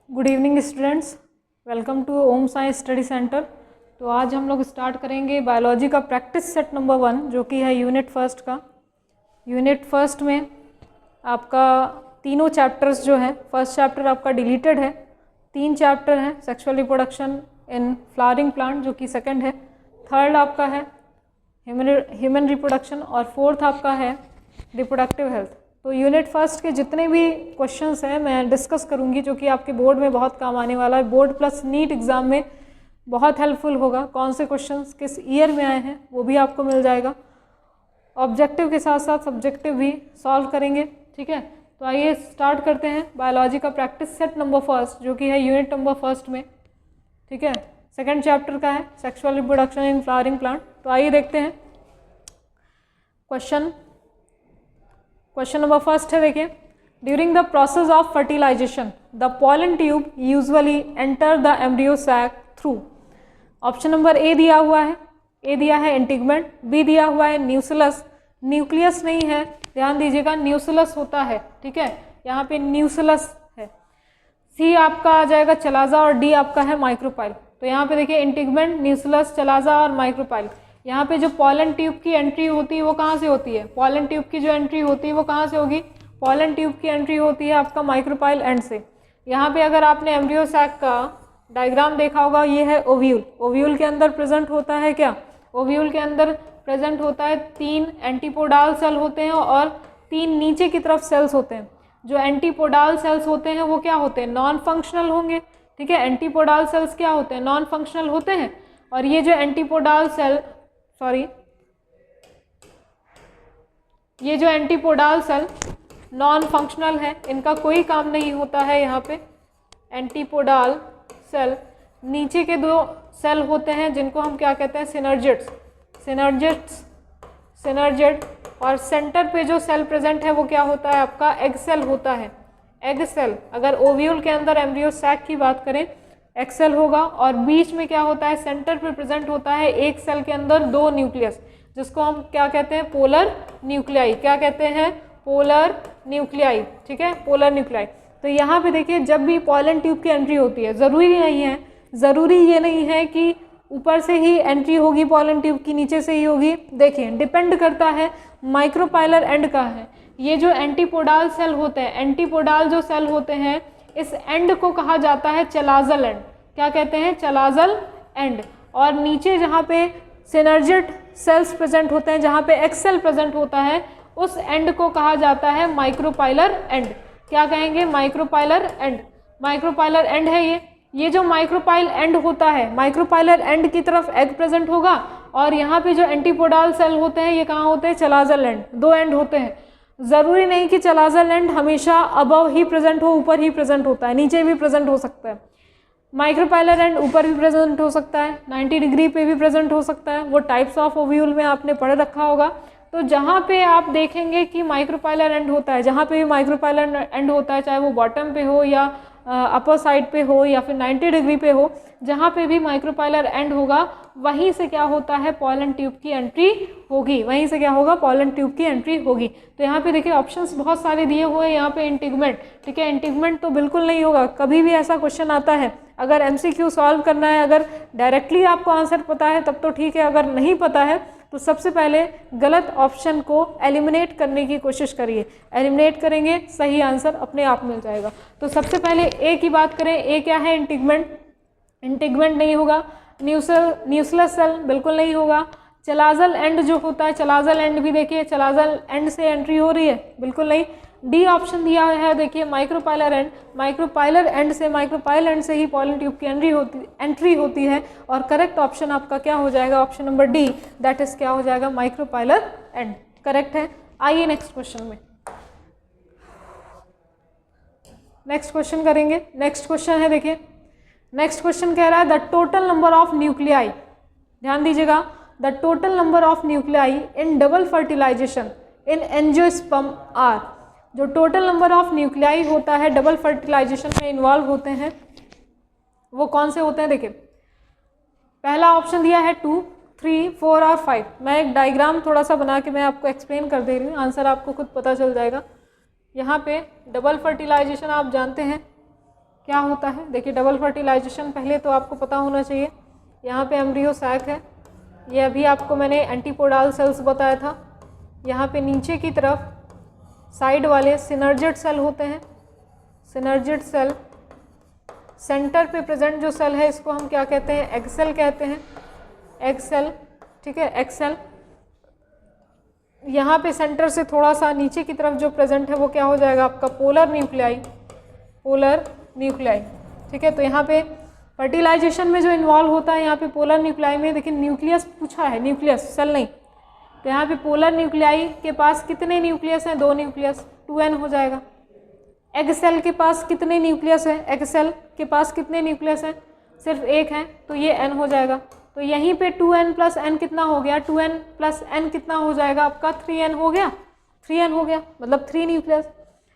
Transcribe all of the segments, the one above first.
Good evening students, welcome to Om science study centre. तो आज हम लोग स्टार्ट करेंगे बायोलॉजी का प्रैक्टिस सेट नंबर 1 जो कि है यूनिट फर्स्ट का। यूनिट फर्स्ट में आपका तीनों चैप्टर्स जो हैं, फर्स्ट चैप्टर आपका डिलीटेड है, 3 चैप्टर हैं, sexual reproduction in flowering plant जो कि सेकंड है, थर्ड आपका है ह्यूमन रिप्रोडक्शन और फोर्थ आपका है रिप्रोडक्टिव हेल्थ। तो यूनिट फर्स्ट के जितने भी क्वेश्चंस हैं मैं डिस्कस करूंगी जो कि आपके बोर्ड में बहुत काम आने वाला है, बोर्ड प्लस नीट एग्ज़ाम में बहुत हेल्पफुल होगा। कौन से क्वेश्चंस किस ईयर में आए हैं वो भी आपको मिल जाएगा। ऑब्जेक्टिव के साथ साथ सब्जेक्टिव भी सॉल्व करेंगे, ठीक है। तो आइए स्टार्ट करते हैं बायोलॉजी का प्रैक्टिस सेट नंबर फर्स्ट जो कि है यूनिट नंबर फर्स्ट में, ठीक है। सेकेंड चैप्टर का है sexual reproduction in flowering plant. तो आइए देखते हैं क्वेश्चन नंबर फर्स्ट है, देखिए। During the process of fertilisation the pollen tube usually enter the embryo sac through. Option number A दिया हुआ है, ए दिया है इंटीगमेंट, बी दिया हुआ है न्यूक्लियस, न्यूक्लियस नहीं है, ध्यान दीजिएगा न्यूक्लियस होता है, ठीक है, यहाँ पे न्यूक्लियस है। सी आपका आ जाएगा चलाजा और डी आपका है माइक्रोपाइल। तो यहाँ पे देखिए इंटीगमेंट, न्यूक्लियस, चलाजा और माइक्रोपाइल। यहाँ पे जो पॉलन ट्यूब की एंट्री होती है वो कहाँ से होती है? पॉलन ट्यूब की जो एंट्री होती है वो कहाँ से होगी? पॉलन ट्यूब की एंट्री होती है आपका माइक्रोपाइल एंड से। यहाँ पे अगर आपने एम्ब्रियो सैक का डायग्राम देखा होगा, ये है ओव्यूल। ओव्यूल के अंदर प्रेजेंट होता है क्या? ओव्यूल के अंदर प्रेजेंट होता है 3 एंटीपोडाल सेल होते हैं और 3 नीचे की तरफ सेल्स होते हैं। जो एंटीपोडाल सेल्स होते हैं वो क्या होते हैं? नॉन फंक्शनल होंगे, ठीक है। एंटीपोडाल सेल्स क्या होते हैं? नॉन फंक्शनल होते हैं। और ये जो एंटीपोडाल सेल ये जो एंटीपोडाल सेल नॉन फंक्शनल है, इनका कोई काम नहीं होता है। यहाँ पे एंटीपोडाल सेल नीचे के 2 सेल होते हैं जिनको हम क्या कहते हैं? सिनर्जिड्स। और सेंटर पे जो सेल प्रेजेंट है वो क्या होता है? आपका एग सेल होता है। एग सेल, अगर ओव्यूल के अंदर एम्ब्रियो सैक की बात करें, एग सेल होगा और बीच में क्या होता है? सेंटर पे प्रेजेंट होता है एक सेल के अंदर 2 न्यूक्लियस, जिसको हम क्या कहते हैं? Polar nuclei. क्या कहते हैं? पोलर न्यूक्लियाई, ठीक है, पोलर न्यूक्लियाई। तो यहाँ पे देखिए जब भी पॉलन ट्यूब की एंट्री होती है, ज़रूरी ये नहीं है कि ऊपर से ही एंट्री होगी पॉलन ट्यूब की, नीचे से ही होगी। देखिए डिपेंड करता है माइक्रोपाइलर एंड का है। ये जो एंटीपोडाल सेल होते हैं, एंटीपोडाल जो सेल होते हैं, इस एंड को कहा जाता है चलाजल एंड। क्या कहते हैं? Chalazal end. और नीचे जहाँ पे सिनर्जिड सेल्स प्रेजेंट होते हैं, जहाँ पे एक्सेल प्रेजेंट होता है, उस एंड को कहा जाता है माइक्रोपाइलर एंड। क्या कहेंगे? Micropylar end. माइक्रोपाइलर एंड है ये जो माइक्रोपाइल एंड होता है, माइक्रोपाइलर एंड की तरफ एग प्रेजेंट होगा और यहाँ पे जो एंटीपोडाल सेल होते हैं ये कहाँ होते हैं? Chalazal end. 2 एंड होते हैं। ज़रूरी नहीं कि चलाजल एंड हमेशा अबव ही प्रेजेंट हो, ऊपर ही प्रेजेंट होता है, नीचे भी प्रेजेंट हो सकता है। माइक्रोपाइलर एंड ऊपर भी प्रेजेंट हो सकता है, 90 डिग्री पे भी प्रेजेंट हो सकता है। वो टाइप्स ऑफ ओव्यूल में आपने पढ़ रखा होगा। तो जहाँ पे आप देखेंगे कि माइक्रोपाइलर एंड होता है, जहाँ पे भी माइक्रोपाइलर एंड होता है, चाहे वो बॉटम पे हो या अपर साइड पे हो या फिर 90 डिग्री पे हो, जहाँ पे भी माइक्रोपाइलर एंड होगा वहीं से क्या होता है? पॉलन ट्यूब की एंट्री होगी। वहीं से क्या होगा? पॉलन ट्यूब की एंट्री होगी। तो यहाँ पे देखिए ऑप्शंस बहुत सारे दिए हुए हैं। यहाँ पे इंटीगमेंट, ठीक है, इंटीगमेंट तो बिल्कुल नहीं होगा। कभी भी ऐसा क्वेश्चन आता है, अगर MCQ सॉल्व करना है, अगर डायरेक्टली आपको आंसर पता है तब तो ठीक है, अगर नहीं पता है तो सबसे पहले गलत ऑप्शन को एलिमिनेट करने की कोशिश करिए। एलिमिनेट करेंगे, सही आंसर अपने आप मिल जाएगा। तो सबसे पहले ए की बात करें, ए क्या है? इंटीगमेंट। इंटीगमेंट नहीं होगा। न्यूक्लियस सेल बिल्कुल नहीं होगा। चलाजल एंड जो होता है, चलाजल एंड भी देखिए चलाजल एंड से एंट्री हो रही है, बिल्कुल नहीं। डी ऑप्शन दिया है, देखिए माइक्रोपाइलर एंड। माइक्रोपाइलर एंड से, माइक्रोपाइल एंड से ही पॉलन ट्यूब की एंट्री होती है और करेक्ट ऑप्शन आपका क्या हो जाएगा? Option number D, that is क्या हो जाएगा? माइक्रोपाइलर एंड, करेक्ट है। आइए नेक्स्ट क्वेश्चन में, नेक्स्ट क्वेश्चन करेंगे। नेक्स्ट क्वेश्चन है, देखिए नेक्स्ट क्वेश्चन कह रहा है the total number of nuclei, ध्यान दीजिएगा, the total number of nuclei in double fertilisation in angiosperm are. जो टोटल नंबर ऑफ न्यूक्लियाई होता है डबल फर्टिलाइजेशन में इन्वॉल्व होते हैं वो कौन से होते हैं? देखिए पहला ऑप्शन दिया है 2, 3, 4 और 5। मैं एक डायग्राम थोड़ा सा बना के मैं आपको एक्सप्लेन कर दे रही हूँ, आंसर आपको खुद पता चल जाएगा। यहाँ पे डबल फर्टिलाइजेशन आप जानते हैं क्या होता है। देखिए डबल फर्टिलाइजेशन पहले तो आपको पता होना चाहिए। यहाँ पे एम्ब्रियो सैक है, ये अभी आपको मैंने एंटीपोडाल सेल्स बताया था। यहाँ पे नीचे की तरफ साइड वाले सिनर्जिड सेल होते हैं। सिनर्जिड सेल, सेंटर पे प्रेजेंट जो सेल है इसको हम क्या कहते हैं, एग सेल कहते हैं, एग सेल, ठीक है, एग सेल। यहाँ पे सेंटर से थोड़ा सा नीचे की तरफ जो प्रेजेंट है वो क्या हो जाएगा आपका पोलर न्यूक्लियाई, पोलर न्यूक्लियाई, ठीक है। तो यहाँ पे फर्टिलाइजेशन में जो इन्वॉल्व होता है यहाँ पे पोलर न्यूक्लियाई में, देखिए न्यूक्लियस पूछा है, न्यूक्लियस सेल नहीं। तो यहाँ पे पोलर न्यूक्लियाई के पास कितने न्यूक्लियस हैं, 2 न्यूक्लियस, 2n हो जाएगा। एग सेल के पास कितने न्यूक्लियस हैं, एग सेल के पास कितने न्यूक्लियस हैं, सिर्फ 1 है, तो ये n हो जाएगा। तो यहीं पे 2n प्लस n कितना हो गया, 2n प्लस n कितना हो जाएगा आपका, 3n हो गया, 3n हो गया, मतलब 3 न्यूक्लियस।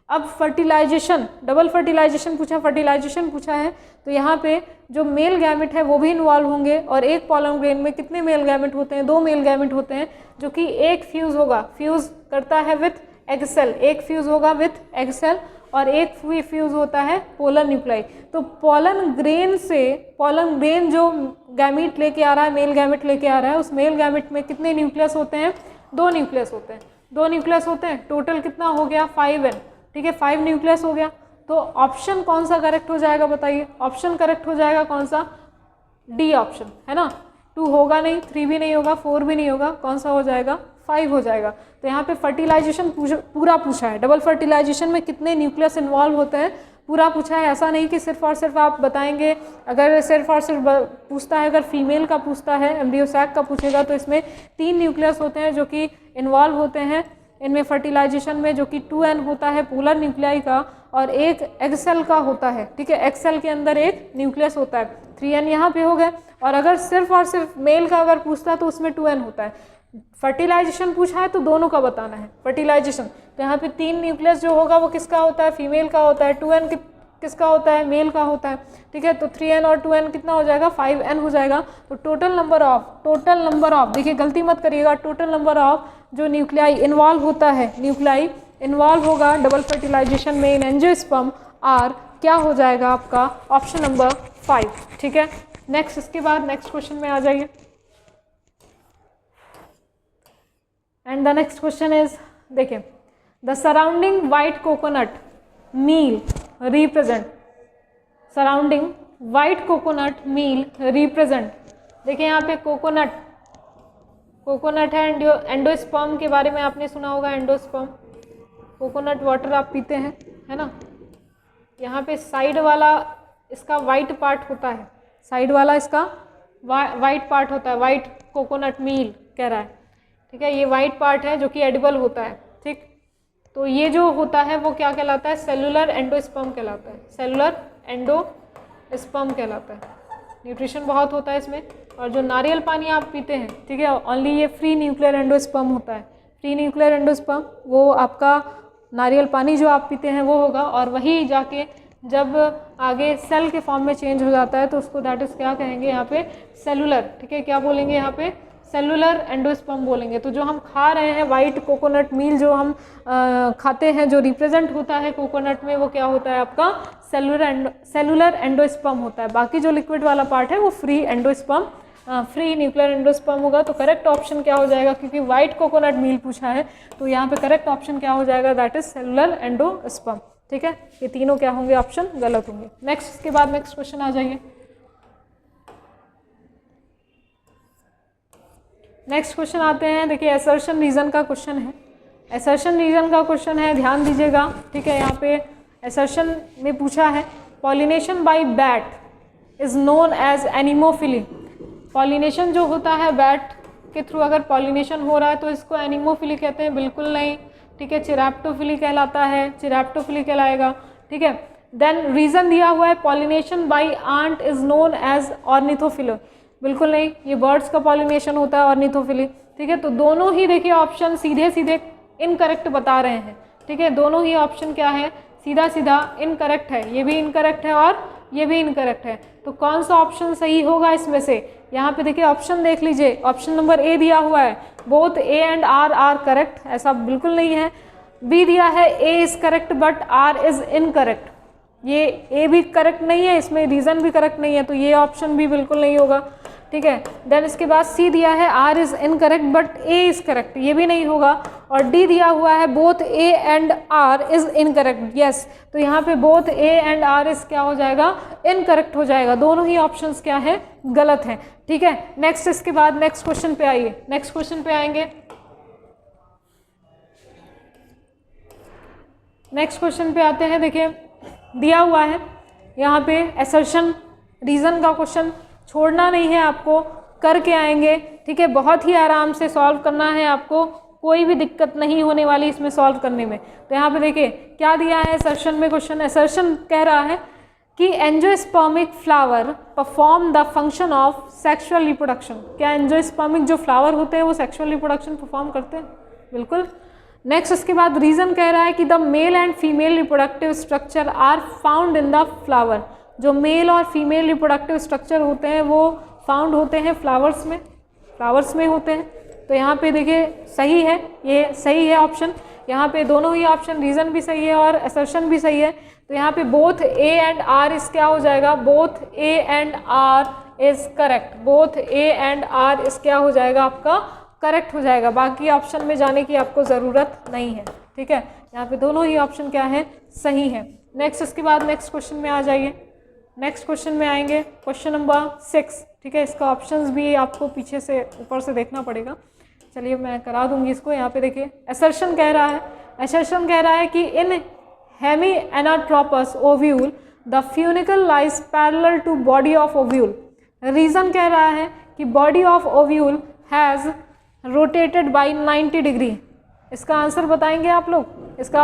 अब फर्टिलाइजेशन, डबल फर्टिलाइजेशन पूछा, फर्टिलाइजेशन पूछा है, तो यहाँ पे जो मेल गैमेट है वो भी इन्वॉल्व होंगे। और एक पॉलन ग्रेन में कितने मेल गैमेट होते हैं, 2 मेल गैमेट होते हैं, जो कि एक फ्यूज़ होगा, फ्यूज़ करता है विथ एग सेल, एक फ्यूज़ होगा विथ एग सेल, और एक फ्यूज़ होता है पोलर न्यूक्लियाई। तो पॉलन ग्रेन से, पॉलन ग्रेन जो गैमेट लेके आ रहा है, मेल गैमेट लेके आ रहा है, उस मेल गैमेट में कितने न्यूक्लियस होते हैं, 2 न्यूक्लियस होते हैं, 2 न्यूक्लियस होते हैं। टोटल कितना हो गया, 5n, ठीक है, 5 न्यूक्लियस हो गया। तो ऑप्शन कौन सा करेक्ट हो जाएगा बताइए, ऑप्शन करेक्ट हो जाएगा कौन सा, डी ऑप्शन, है ना। 2 होगा नहीं, 3 भी नहीं होगा, 4 भी नहीं होगा, कौन सा हो जाएगा, 5 हो जाएगा। तो यहाँ पे फर्टिलाइजेशन पूरा पूछा है, डबल फर्टिलाइजेशन में कितने न्यूक्लियस इन्वॉल्व होते हैं पूरा पूछा है। ऐसा नहीं कि सिर्फ और सिर्फ आप बताएंगे, अगर सिर्फ और सिर्फ पूछता है, अगर फीमेल का पूछता है, एम्ब्रियो सैक का पूछेगा, तो इसमें 3 न्यूक्लियस होते हैं जो कि इन्वॉल्व होते हैं इनमें फर्टिलाइजेशन में, जो कि 2n होता है पोलर न्यूक्लियाई का, और एक एग सेल का होता है, ठीक है, एग सेल के अंदर एक न्यूक्लियस होता है, 3n यहाँ पे हो गए। और अगर सिर्फ और सिर्फ मेल का अगर पूछता है तो उसमें 2n होता है। फर्टिलाइजेशन पूछा है तो दोनों का बताना है, फर्टिलाइजेशन। तो यहाँ पे 3 न्यूक्लियस जो होगा वो किसका होता है, फीमेल का होता है, 2n किसका होता है, मेल का होता है, ठीक है। तो 3n और 2n कितना हो जाएगा, 5n हो जाएगा। तो टोटल नंबर ऑफ, देखिए गलती मत करिएगा, टोटल नंबर ऑफ जो न्यूक्लियाई इन्वॉल्व होता है, न्यूक्लियाई इन्वॉल्व होगा डबल फर्टिलाइजेशन में इन एंजियोस्पर्म आर, क्या हो जाएगा आपका, ऑप्शन नंबर 5, ठीक है। नेक्स्ट, इसके बाद नेक्स्ट क्वेश्चन में आ जाइए। And the next question is, देखिए, the surrounding white coconut meal represent, surrounding white coconut meal represent, देखिए यहाँ पे कोकोनट है, एंडोस्पर्म के बारे में आपने सुना होगा, एंडोस्पर्म, कोकोनट वाटर आप पीते हैं, है ना। यहाँ पे साइड वाला इसका वाइट पार्ट होता है, साइड वाला इसका वाइट पार्ट होता है, वाइट कोकोनट मील कह रहा है, ठीक है। ये वाइट पार्ट है जो कि एडिबल होता है, ठीक। तो ये जो होता है वो क्या कहलाता है, सेलुलर एंडोस्पर्म कहलाता है, सेलुलर एंडोस्पर्म कहलाता है। न्यूट्रिशन बहुत होता है इसमें। और जो नारियल पानी आप पीते हैं, ठीक है, ओनली ये फ्री न्यूक्लियर एंडोस्पर्म होता है, फ्री न्यूक्लियर एंडोस्पर्म, वो आपका नारियल पानी जो आप पीते हैं वो होगा। और वही जाके जब आगे सेल के फॉर्म में चेंज हो जाता है तो उसको दैट इज क्या कहेंगे यहाँ पे, सेलुलर, ठीक है, क्या बोलेंगे यहाँ पे, सेलुलर एंडोस्पर्म बोलेंगे। तो जो हम खा रहे हैं वाइट कोकोनट मील जो हम खाते हैं, जो रिप्रेजेंट होता है कोकोनट में, वो क्या होता है आपका, सेलुलर एंडोस्पर्म होता है। बाकी जो लिक्विड वाला पार्ट है वो free endosperm, free nuclear endosperm होगा। तो करेक्ट ऑप्शन क्या हो जाएगा, क्योंकि वाइट कोकोनट मील पूछा है तो यहाँ पे करेक्ट ऑप्शन क्या हो जाएगा, दैट इज सेलुलर एंडोस्पर्म, ठीक है। ये तीनों क्या होंगे, ऑप्शन गलत होंगे। नेक्स्ट, इसके बाद नेक्स्ट क्वेश्चन आ जाइए। नेक्स्ट क्वेश्चन आते हैं, देखिए असर्शन रीजन का क्वेश्चन है, असर्शन रीजन का क्वेश्चन है, ध्यान दीजिएगा, ठीक है। यहाँ पे असर्शन में पूछा है, pollination by bat is known as anemophily. Pollination जो होता है बैट के थ्रू अगर पॉलिनेशन हो रहा है तो इसको एनिमोफिली कहते हैं, बिल्कुल नहीं, ठीक है, चिरैप्टोफिली कहलाता है, चिरैप्टोफिली कहलाएगा, ठीक है। देन रीजन दिया हुआ है, pollination by ant is known as ornithophily, बिल्कुल नहीं, ये बर्ड्स का पॉलिनेशन होता है ऑर्निथोफिली, ठीक है। तो दोनों ही देखिए ऑप्शन सीधे सीधे इनकरेक्ट बता रहे हैं, ठीक है, दोनों ही ऑप्शन क्या है, सीधा सीधा इनकरेक्ट है, ये भी इनकरेक्ट है और ये भी इनकरेक्ट है। तो कौन सा ऑप्शन सही होगा इसमें से, यहाँ पे देखिए ऑप्शन देख लीजिए, ऑप्शन नंबर ए दिया हुआ है, both A and R are correct, ऐसा बिल्कुल नहीं है। बी दिया है A is correct but R is incorrect, ये ए भी करेक्ट नहीं है, इसमें रीज़न भी करेक्ट नहीं है, तो ये ऑप्शन भी बिल्कुल नहीं होगा, ठीक है। देन इसके बाद सी दिया है R is incorrect but A is correct, ये भी नहीं होगा। और डी दिया हुआ है both A and R is incorrect, yes, तो यहाँ पे both A and R is क्या हो जाएगा, इनकरेक्ट हो जाएगा, दोनों ही ऑप्शंस क्या है, गलत है, ठीक है। नेक्स्ट, इसके बाद नेक्स्ट क्वेश्चन पे आइए, नेक्स्ट क्वेश्चन पे आएंगे। नेक्स्ट क्वेश्चन पे आते हैं। देखिए दिया हुआ है यहाँ पे असर्शन रीज़न का क्वेश्चन, छोड़ना नहीं है आपको, करके आएंगे, ठीक है। बहुत ही आराम से सॉल्व करना है आपको, कोई भी दिक्कत नहीं होने वाली इसमें सॉल्व करने में। तो यहाँ पे देखिए क्या दिया है असर्शन में क्वेश्चन, असर्शन कह रहा है कि angiospermic flower perform the function of sexual reproduction. क्या एंजियोस्पर्मिक जो फ्लावर होते हैं वो सेक्सुअल रिप्रोडक्शन परफॉर्म करते हैं? बिल्कुल। नेक्स्ट उसके बाद रीज़न कह रहा है कि the male and female reproductive structure are found in the flower. जो मेल और फीमेल रिप्रोडक्टिव स्ट्रक्चर होते हैं वो फाउंड होते हैं फ्लावर्स में होते हैं। तो यहाँ पे देखिए सही है, ये सही है ऑप्शन, यहाँ पे दोनों ही ऑप्शन, रीज़न भी सही है और असर्शन भी सही है। तो यहाँ पे both A and R is क्या हो जाएगा, both A and R is correct, both A and R is क्या हो जाएगा, आपका करेक्ट हो जाएगा। बाकी ऑप्शन में जाने की आपको ज़रूरत नहीं है, ठीक है। यहाँ पे दोनों ही ऑप्शन क्या है, सही है। नेक्स्ट, इसके बाद नेक्स्ट क्वेश्चन में आ जाइए। नेक्स्ट क्वेश्चन में आएंगे, क्वेश्चन नंबर 6, ठीक है। इसका ऑप्शंस भी आपको पीछे से ऊपर से देखना पड़ेगा, चलिए मैं करा दूंगी इसको। यहाँ पे देखिए असर्शन कह रहा है कि in hemianatropous ovule the funicle lies parallel to body of ovule. Reason कह रहा है कि body of ovule has rotated by 90 डिग्री। इसका आंसर बताएंगे आप लोग? इसका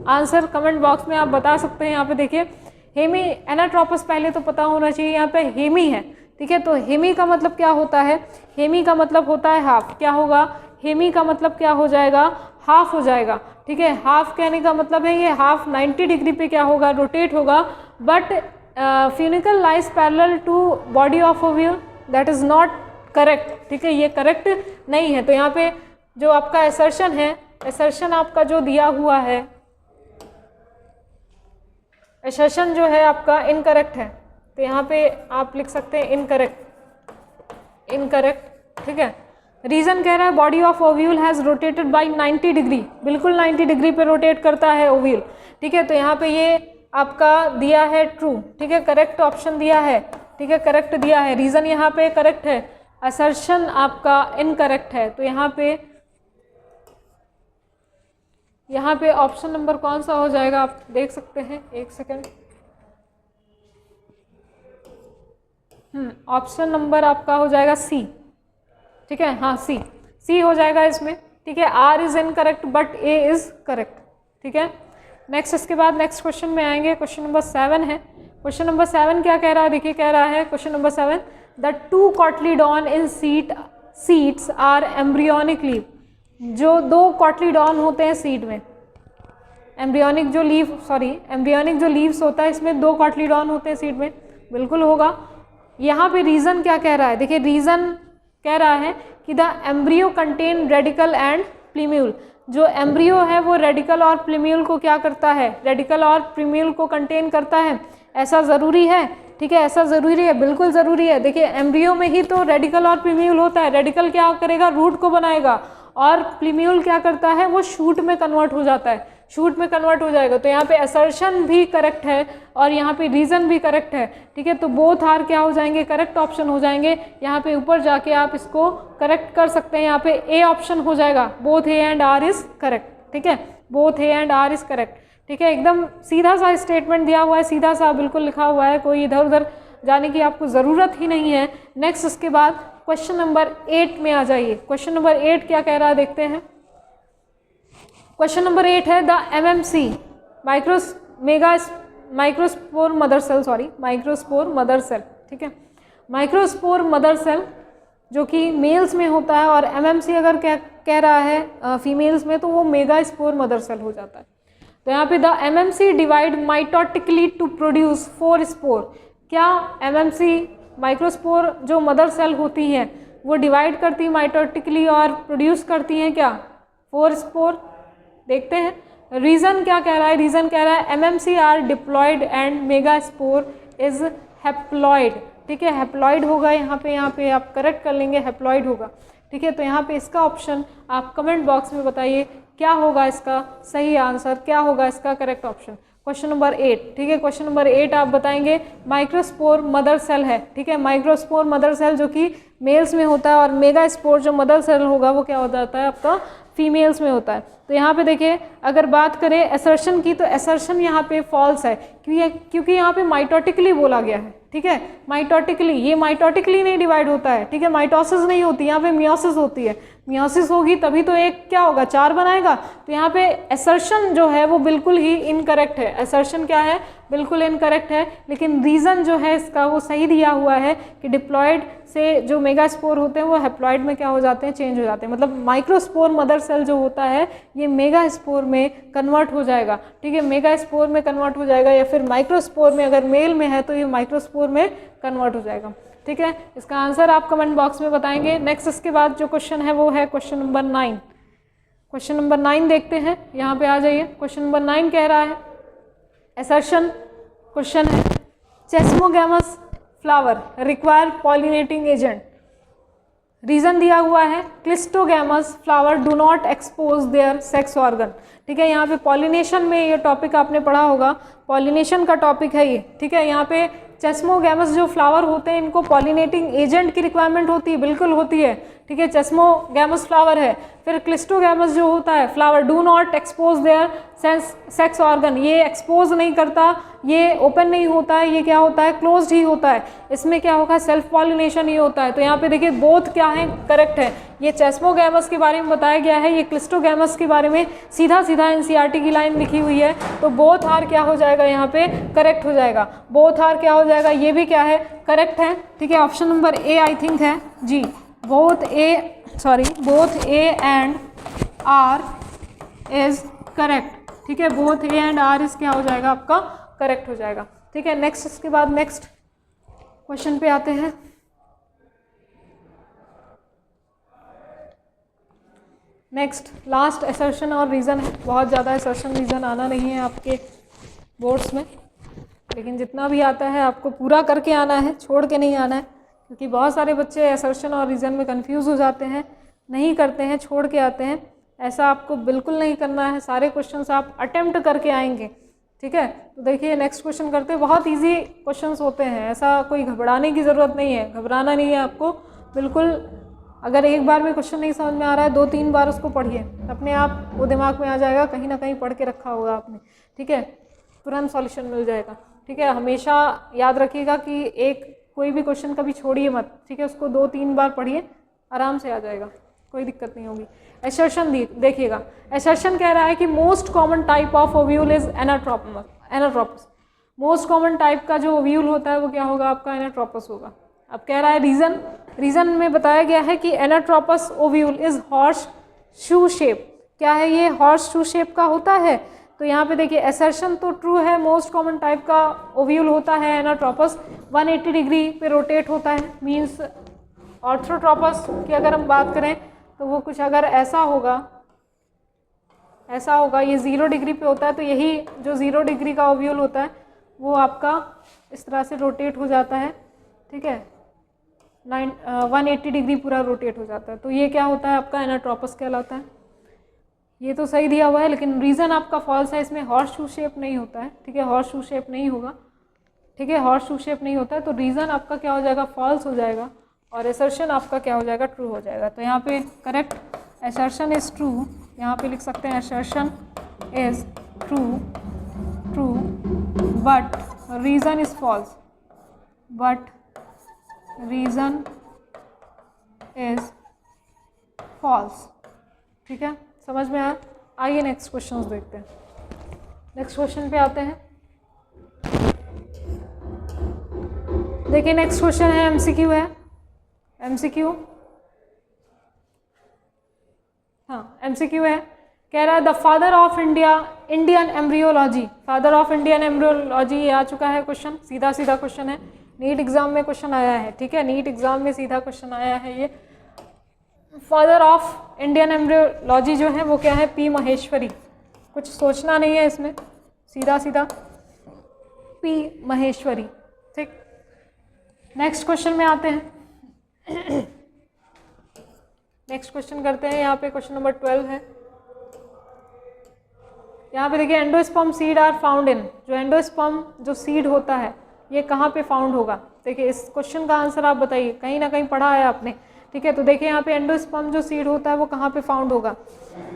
आंसर कमेंट बॉक्स में आप बता सकते हैं। यहाँ पे देखिए हेमी एनाट्रोपस पहले तो पता होना चाहिए, यहाँ पे हेमी है, ठीक है। तो हेमी का मतलब क्या होता है, हेमी का मतलब होता है हाफ, क्या होगा, हेमी का मतलब क्या हो जाएगा, हाफ हो जाएगा, ठीक है। हाफ कहने का मतलब है ये हाफ 90 डिग्री पे क्या होगा, रोटेट होगा। But funicle lies parallel to body of ovule, that is not correct, ठीक है, ये करेक्ट नहीं है। तो यहाँ पे जो आपका असर्शन है, असर्शन आपका जो दिया हुआ है, असर्शन जो है आपका इनकरेक्ट है। तो यहाँ पे आप लिख सकते हैं इनकरेक्ट, ठीक है। रीज़न कह रहा है body of ovule has rotated bye 90 degree, बिल्कुल 90 डिग्री पे रोटेट करता है ओव्यूल, ठीक है। तो यहाँ पे ये आपका दिया है ट्रू, ठीक है, करेक्ट ऑप्शन दिया है, ठीक है, करेक्ट दिया है। रीज़न यहाँ पे करेक्ट है, असर्शन आपका इनकरेक्ट है। तो यहाँ पे ऑप्शन नंबर कौन सा हो जाएगा, आप देख सकते हैं, एक सेकेंड। ऑप्शन नंबर आपका हो जाएगा सी, ठीक है, हाँ सी हो जाएगा इसमें, ठीक है। R is incorrect but A is correct, ठीक है। नेक्स्ट, इसके बाद नेक्स्ट क्वेश्चन में आएंगे, क्वेश्चन नंबर 7 है। क्वेश्चन नंबर 7 क्या कह रहा है, देखिए कह रहा है question number 7, the 2 cotyledon in seeds are embryonic leave. जो 2 कॉटलीडॉन होते हैं सीड में, एम्ब्रियोनिक जो लीव्स होता है इसमें 2 कॉटलीडॉन होते हैं सीड में, बिल्कुल होगा। यहाँ पे रीज़न क्या कह रहा है, देखिए रीज़न कह रहा है कि the embryo contain radical and प्लीम्यूल। जो एम्ब्रियो है वो रेडिकल और प्लीम्यूल को क्या करता है, रेडिकल और प्लीम्यूल को कंटेन करता है। ऐसा ज़रूरी है, ठीक है, ऐसा ज़रूरी है, बिल्कुल ज़रूरी है। देखिए एम्ब्रियो में ही तो रेडिकल और प्लीम्यूल होता है। रेडिकल क्या करेगा, रूट को बनाएगा, और प्लीम्यूल क्या करता है, वो शूट में कन्वर्ट हो जाता है, शूट में कन्वर्ट हो जाएगा। तो यहाँ पे असर्शन भी करेक्ट है और यहाँ पे रीज़न भी करेक्ट है, ठीक है। तो बोथ आर क्या हो जाएंगे, करेक्ट ऑप्शन हो जाएंगे। यहाँ पे ऊपर जाके आप इसको करेक्ट कर सकते हैं, यहाँ पे ए ऑप्शन हो जाएगा, both A and R is correct, ठीक है, both A and R is correct, ठीक है। एकदम सीधा सा स्टेटमेंट दिया हुआ है, सीधा सा बिल्कुल लिखा हुआ है, कोई इधर उधर जाने की आपको ज़रूरत ही नहीं है। नेक्स्ट, उसके बाद क्वेश्चन नंबर 8 में आ जाइए। क्वेश्चन नंबर 8 क्या कह रहा है, देखते हैं। क्वेश्चन नंबर 8 है the MMC microspore mother cell, ठीक है। माइक्रोस्पोर मदर सेल जो कि मेल्स में होता है, और MMC अगर क्या कह रहा है फीमेल्स में, तो वो मेगास्पोर मदर सेल हो जाता है। तो यहाँ पे the MMC divide mitotically to produce 4 spore. क्या MMC माइक्रोस्पोर जो मदर सेल होती है वो डिवाइड करती है माइटोटिकली और प्रोड्यूस करती हैं क्या 4 स्पोर, देखते हैं। रीज़न क्या कह रहा है, रीज़न कह रहा है MMCR diploid and megaspore is haploid, ठीक है, हैप्लॉयड होगा यहाँ पे आप करेक्ट कर लेंगे, हैप्लॉयड होगा, ठीक है। तो यहाँ पे इसका ऑप्शन आप कमेंट बॉक्स में बताइए क्या होगा इसका सही आंसर, क्या होगा इसका करेक्ट ऑप्शन। क्वेश्चन नंबर 8, ठीक है, क्वेश्चन नंबर 8 आप बताएंगे माइक्रोस्पोर मदर सेल है, ठीक है, माइक्रोस्पोर मदर सेल जो कि मेल्स में होता है और मेगास्पोर जो मदर सेल होगा वो क्या हो जाता है आपका फीमेल्स में होता है। तो यहाँ पे देखिए अगर बात करें एसर्शन की तो एसर्शन यहाँ पे फॉल्स है, क्योंकि यहाँ पे माइटोटिकली बोला गया है, ठीक है, माइटोटिकली, ये माइटोटिकली नहीं डिवाइड होता है, ठीक है, माइटोसिस नहीं होती, यहाँ पे मियोसिस होती है, मियोसिस होगी तभी तो एक क्या होगा 4 बनाएगा। तो यहाँ पे एसर्शन जो है वो बिल्कुल ही इनकरेक्ट है, एसर्शन क्या है बिल्कुल इनकरेक्ट है, लेकिन रीज़न जो है इसका वो सही दिया हुआ है कि डिप्लॉयड से जो मेगास्पोर होते हैं वो हैप्लॉयड में क्या हो जाते हैं, चेंज हो जाते हैं, मतलब माइक्रोस्पोर मदर सेल जो होता है ये मेगास्पोर में कन्वर्ट हो जाएगा, ठीक है, मेगास्पोर में कन्वर्ट हो जाएगा, या फिर माइक्रोस्पोर में अगर मेल में है तो ये माइक्रोस्पोर में कन्वर्ट हो जाएगा, ठीक है। इसका आंसर आप कमेंट बॉक्स में बताएंगे। नेक्स्ट इसके बाद जो क्वेश्चन है वो है क्वेश्चन नंबर 9। क्वेश्चन नंबर 9 देखते हैं, यहाँ पे आ जाइए। क्वेश्चन नंबर 9 कह रहा है असर्शन क्वेश्चन है chasmogamous flower require pollinating agent, reason दिया हुआ है cleistogamous flower do not expose their sex organ, ठीक है, यहाँ पे पॉलिनेशन में ये टॉपिक आपने पढ़ा होगा, पॉलिनेशन का टॉपिक है ये, ठीक है। यहाँ पे चेस्मोगैमस जो फ्लावर होते हैं इनको पॉलिनेटिंग एजेंट की रिक्वायरमेंट होती है, बिल्कुल होती है, ठीक है, चेस्मोगैमस फ्लावर है। फिर क्लिस्टोगैमस जो होता है flower do not expose their sex organ, ये एक्सपोज नहीं करता, ये ओपन नहीं होता है, ये क्या होता है क्लोज्ड ही होता है, इसमें क्या होगा सेल्फ पॉलिनेशन ही होता है। तो यहाँ पे देखिए बोथ क्या है करेक्ट है, ये चेस्मोगैमस के बारे में बताया गया है, ये क्लिस्टोगैमस के बारे में सीधा सीधा NCERT की लाइन लिखी हुई है, तो बोथ आर क्या हो जाएगा यहाँ पे करेक्ट हो जाएगा, बोथ आर क्या हो जाएगा, ये भी क्या है करेक्ट है, ठीक है। Option number A I think है जी, both A and R is correct, ठीक है, both A and R is क्या हो जाएगा आपका करेक्ट हो जाएगा, ठीक है। नेक्स्ट इसके बाद नेक्स्ट क्वेश्चन पे आते हैं। नेक्स्ट लास्ट असर्शन और रीज़न है, बहुत ज़्यादा असर्शन रीज़न आना नहीं है आपके बोर्ड्स में, लेकिन जितना भी आता है आपको पूरा करके आना है, छोड़ के नहीं आना है, क्योंकि बहुत सारे बच्चे असर्शन और रीज़न में कंफ्यूज हो जाते हैं, नहीं करते हैं, छोड़ के आते हैं, ऐसा आपको बिल्कुल नहीं करना है, सारे क्वेश्चंस आप अटेम्प्ट करके आएंगे, ठीक है। तो देखिए नेक्स्ट क्वेश्चन करते हैं, बहुत ईजी क्वेश्चंस होते हैं, ऐसा कोई घबराने की ज़रूरत नहीं है, घबराना नहीं है आपको बिल्कुल। अगर एक बार में क्वेश्चन नहीं समझ में आ रहा है 2-3 बार उसको पढ़िए, अपने आप वो दिमाग में आ जाएगा, कहीं ना कहीं पढ़ के रखा होगा आपने, ठीक है, तुरंत सॉल्यूशन मिल जाएगा, ठीक है। हमेशा याद रखिएगा कि एक कोई भी क्वेश्चन कभी छोड़िए मत, ठीक है, उसको 2-3 बार पढ़िए, आराम से आ जाएगा, कोई दिक्कत नहीं होगी। असर्शन देखिएगा, असर्शन कह रहा है कि most common type of ovule is anatropous, most common type का जो ओव्यूल होता है वो क्या होगा आपका एनाट्रोपस होगा। अब कह रहा है रीज़न में बताया गया है कि anatropous ovule is horse shoe shape, क्या है ये हॉर्स शू शेप का होता है। तो यहाँ पे देखिए असर्शन तो ट्रू है, मोस्ट कॉमन टाइप का ओव्यूल होता है एनाट्रोपस, 180 डिग्री पे रोटेट होता है, मीन्स ऑर्थोट्रोपस की अगर हम बात करें तो वो कुछ अगर ऐसा होगा, ये 0 डिग्री पे होता है, तो यही जो 0 डिग्री का ओव्यूल होता है वो आपका इस तरह से रोटेट हो जाता है, ठीक है, 180 डिग्री पूरा रोटेट हो जाता है, तो ये क्या होता है आपका एनाट्रोपस कहलाता है। ये तो सही दिया हुआ है, लेकिन रीज़न आपका फॉल्स है, इसमें हॉर्स शू शेप नहीं होता है, ठीक है, हॉर्स शू शेप नहीं होगा, ठीक है, हॉर्स शू शेप नहीं होता है, तो रीज़न आपका क्या हो जाएगा फॉल्स हो जाएगा, और असर्शन आपका क्या हो जाएगा ट्रू हो जाएगा। तो यहाँ पे करेक्ट असर्शन इज़ ट्रू, यहाँ पे लिख सकते हैं assertion is true but reason is false, but reason is false, ठीक है, समझ में आया। आइए नेक्स्ट क्वेश्चन देखते हैं, नेक्स्ट क्वेश्चन पे आते हैं। देखिए नेक्स्ट क्वेश्चन है MCQ है, MCQ, हाँ MCQ है, कह रहा है the father of Indian embryology, father of Indian embryology, ये आ चुका है क्वेश्चन, सीधा क्वेश्चन है, नीट एग्जाम में क्वेश्चन आया है, ठीक है, नीट एग्जाम में सीधा क्वेश्चन आया है। ये फादर ऑफ इंडियन एम्ब्रियोलॉजी जो है वो क्या है P. महेश्वरी, कुछ सोचना नहीं है इसमें, सीधा सीधा पी महेश्वरी। ठीक, नेक्स्ट क्वेश्चन में आते हैं। नेक्स्ट क्वेश्चन करते हैं, यहाँ पे क्वेश्चन नंबर 12 है। यहाँ पे देखिए endosperm seed are found in, जो एंडोस्पर्म जो सीड होता है ये कहाँ पे फाउंड होगा। देखिए इस क्वेश्चन का आंसर आप बताइए, कहीं ना कहीं पढ़ा है आपने। ठीक है, तो देखिए यहाँ पे एंडोस्पर्म जो सीड होता है वो कहाँ पे फाउंड होगा।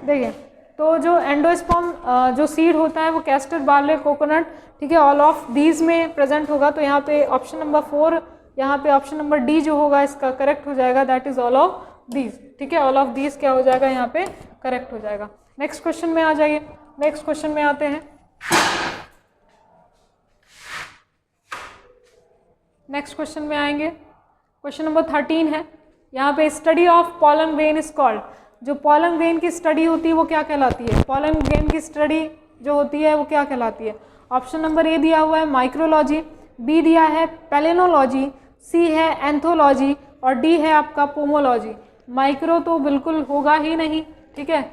देखिए तो जो एंडोस्पर्म जो सीड होता है वो कैस्टर, बार्ले, कोकोनट, ठीक है, ऑल ऑफ दीज में प्रेजेंट होगा। तो यहाँ पे ऑप्शन नंबर 4, यहाँ पे ऑप्शन नंबर डी जो होगा इसका करेक्ट हो जाएगा, that is all of these. ठीक है, ऑल ऑफ दीज क्या हो जाएगा, यहाँ पे करेक्ट हो जाएगा। नेक्स्ट क्वेश्चन में आ जाइए। नेक्स्ट क्वेश्चन में आते हैं। नेक्स्ट क्वेश्चन में आएंगे, क्वेश्चन नंबर 13 है। यहाँ पे study of pollen grain is called, जो पॉलन ग्रेन की स्टडी होती है वो क्या कहलाती है। पॉलन ग्रेन की स्टडी जो होती है वो क्या कहलाती है। ऑप्शन नंबर ए दिया हुआ है माइक्रोलॉजी, बी दिया है पैलेनोलॉजी, सी है एंथोलॉजी और डी है आपका पोमोलॉजी। माइक्रो तो बिल्कुल होगा ही नहीं, ठीक है,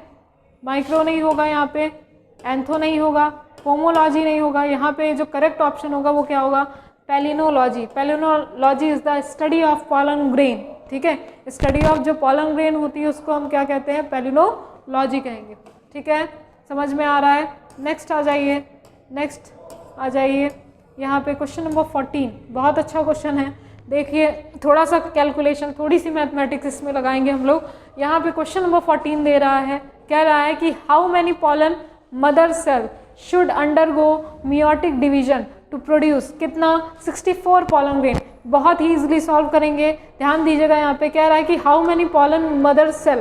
माइक्रो नहीं होगा, यहाँ पे एंथो नहीं होगा, पोमोलॉजी नहीं होगा। यहाँ पे जो करेक्ट ऑप्शन होगा वो क्या होगा, palynology. Palynology is the study of pollen grain. ठीक है, स्टडी ऑफ जो पॉलन ग्रेन होती है उसको हम क्या कहते हैं, पैलिनोलॉजी कहेंगे। ठीक है, समझ में आ रहा है। नेक्स्ट आ जाइए, नेक्स्ट आ जाइए। यहाँ पे क्वेश्चन नंबर 14 बहुत अच्छा क्वेश्चन है। देखिए थोड़ा सा कैलकुलेशन, थोड़ी सी मैथमेटिक्स इसमें लगाएंगे हम लोग। यहाँ पे क्वेश्चन नंबर 14 दे रहा है, कह रहा है कि how many pollen mother cell should undergo meiotic division to produce, कितना, 64 पॉलन ग्रेन। बहुत ही इजीली सॉल्व करेंगे, ध्यान दीजिएगा। यहाँ पे कह रहा है कि how many pollen mother cell,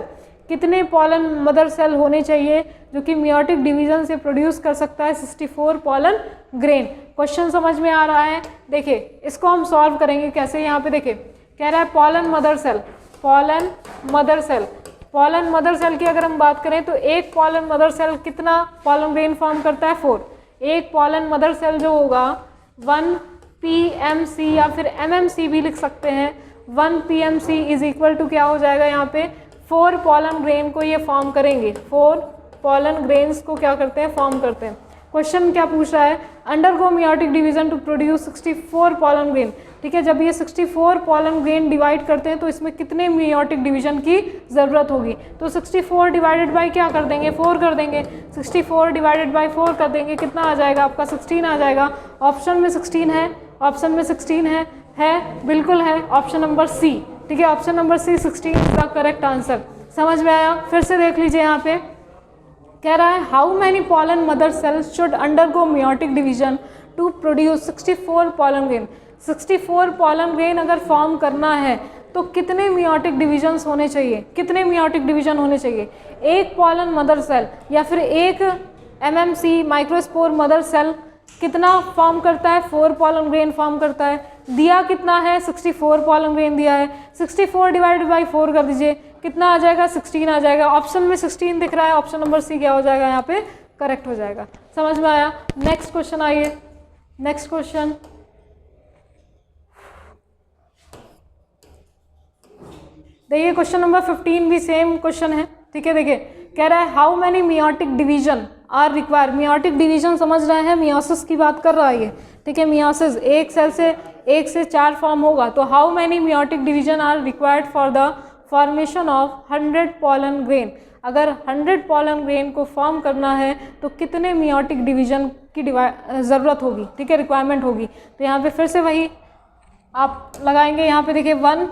कितने पॉलन मदर सेल होने चाहिए जो कि मियोटिक डिवीजन से प्रोड्यूस कर सकता है 64 पॉलन ग्रेन। क्वेश्चन समझ में आ रहा है। देखिए इसको हम सॉल्व करेंगे कैसे। यहाँ पे देखिए कह रहा है pollen mother cell, pollen mother cell, pollen mother cell की अगर हम बात करें तो एक पॉलन मदर सेल कितना पॉलन ग्रेन फॉर्म करता है, 4। एक पॉलन मदर सेल जो होगा 1 PMC या फिर MMC भी लिख सकते हैं। 1 PMC इज इक्वल टू क्या हो जाएगा, यहाँ पे 4 पॉलन ग्रेन को ये फॉर्म करेंगे। 4 पॉलन ग्रेन्स को क्या करते हैं, फॉर्म करते हैं। क्वेश्चन क्या पूछ रहा है, undergo meiotic division to produce 64 pollen grain. ठीक है, जब ये 64 पॉलन ग्रेन डिवाइड करते हैं तो इसमें कितने मियोटिक डिवीजन की ज़रूरत होगी। तो 64 डिवाइडेड बाई क्या कर देंगे, 4 कर देंगे। 64 डिवाइडेड बाई 4 कर देंगे, कितना आ जाएगा आपका, 16 आ जाएगा। ऑप्शन में 16 है, ऑप्शन में 16 है बिल्कुल है, ऑप्शन नंबर सी। ठीक है, option number C 16 is the correct answer. समझ में आया। फिर से देख लीजिए, यहाँ पे कह रहा है how many pollen mother cells should undergo meiotic division to produce 64 pollen grain. 64 pollen grain अगर फॉर्म करना है तो कितने मियोटिक डिवीजन्स होने चाहिए, कितने मियोटिक डिवीजन होने चाहिए। एक पॉलन मदर सेल या फिर एक MMC माइक्रोस्पोर मदर सेल कितना फॉर्म करता है, 4 पॉलन ग्रेन फॉर्म करता है। दिया कितना है, 64 पॉलन ग्रेन दिया है। 64 डिवाइडेड बाई 4 कर दीजिए, कितना आ जाएगा, 16 आ जाएगा। ऑप्शन में 16 दिख रहा है, ऑप्शन नंबर सी क्या हो जाएगा, यहाँ पे करेक्ट हो जाएगा। समझ में आया। नेक्स्ट क्वेश्चन आइए, नेक्स्ट क्वेश्चन देखिए। क्वेश्चन नंबर 15 भी सेम क्वेश्चन है। ठीक है, देखिए कह रहा है how many meiotic division are require. Meiotic division समझ रहे हैं, मियोसिस की बात कर रहा है ये। ठीक है, मियोसिस एक सेल से 1 से 4 फॉर्म होगा। तो how many meiotic division are required for the formation of 100 pollen grain. अगर 100 पॉलन ग्रेन को फॉर्म करना है तो कितने मियोटिक डिवीजन की ज़रूरत होगी, ठीक है, रिक्वायरमेंट होगी। तो यहाँ पे फिर से वही आप लगाएंगे। यहाँ पे देखिए 1